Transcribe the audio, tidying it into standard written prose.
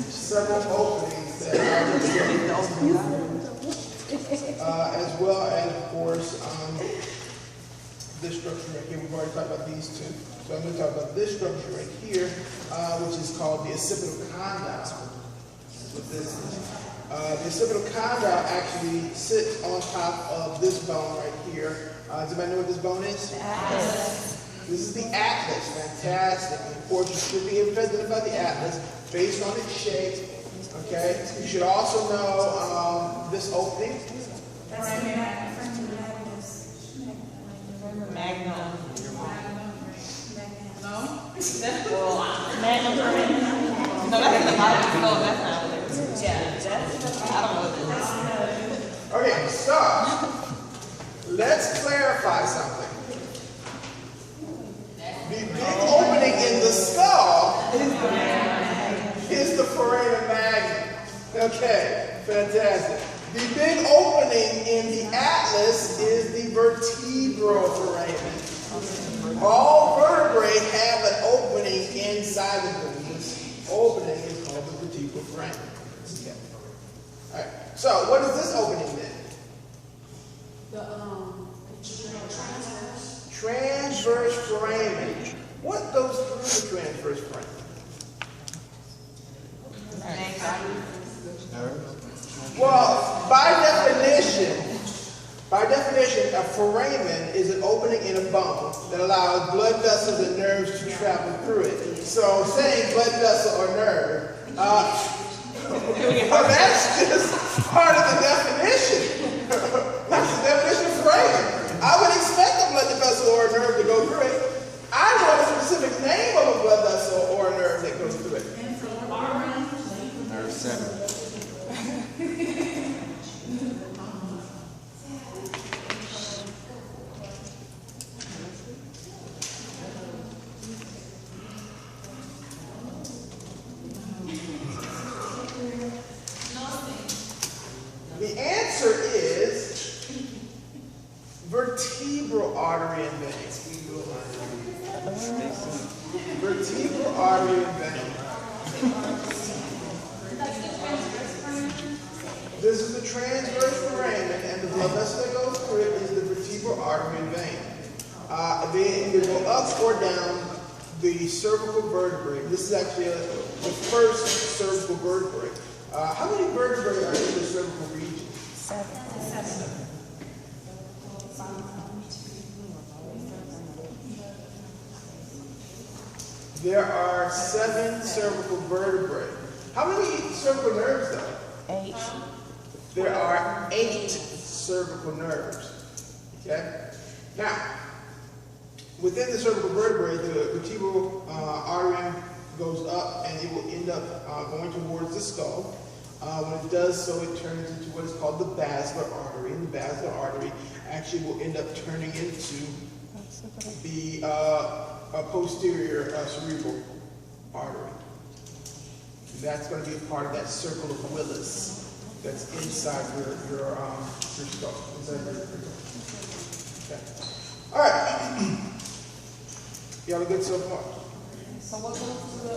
several openings that are as well as, of course, this structure right here. We've already talked about these two. So I'm going to talk about this structure right here, which is called the occipital condyle. That's what this is. The occipital condyle actually sits on top of this bone right here. Does anybody know what this bone is? The atlas. This is the atlas. Fantastic. And of course, you should be able to identify the atlas based on its shape. Okay. You should also know this opening. Magnum. No, that's the bottom. No, that's not what it is. Yeah, that's, I don't know what it is. Okay, so let's clarify something. The big opening in the skull is the foramen magnum. Okay, fantastic. The big opening in the atlas is the vertebral foramen. All vertebrae have an opening inside of them. This opening is called the vertebral foramen. Okay. All right. So, what is this opening then? Transverse foramen. What goes through the transverse foramen? Well, by definition, a foramen is an opening in a bone that allows blood vessels and nerves to travel through it. So, saying blood vessel or nerve, well, that's just part of the definition. That's the definition of foramen. I would expect a blood vessel or a nerve to go through it. I know the specific name of a blood vessel or a nerve that goes through it. Nerve center. The answer is vertebral artery and vein. Vertebral artery and vein. This is the transverse foramen, and the blood vessel that goes through it is the vertebral artery and vein. They either go up or down the cervical vertebrae. This is actually the first cervical vertebrae. How many vertebrae are in the cervical region? 7. There are 7 cervical vertebrae. How many cervical nerves though? 8. There are 8 cervical nerves. Okay? Now, within the cervical vertebrae, the vertebral artery goes up and it will end up going towards the skull. When it does so, it turns into what is called the basilar artery, and the basilar artery actually will end up turning into the posterior cerebral artery. And that's going to be a part of that circle of Willis that's inside your skull. Inside your okay. All right. Y'all are good so far? So what goes to the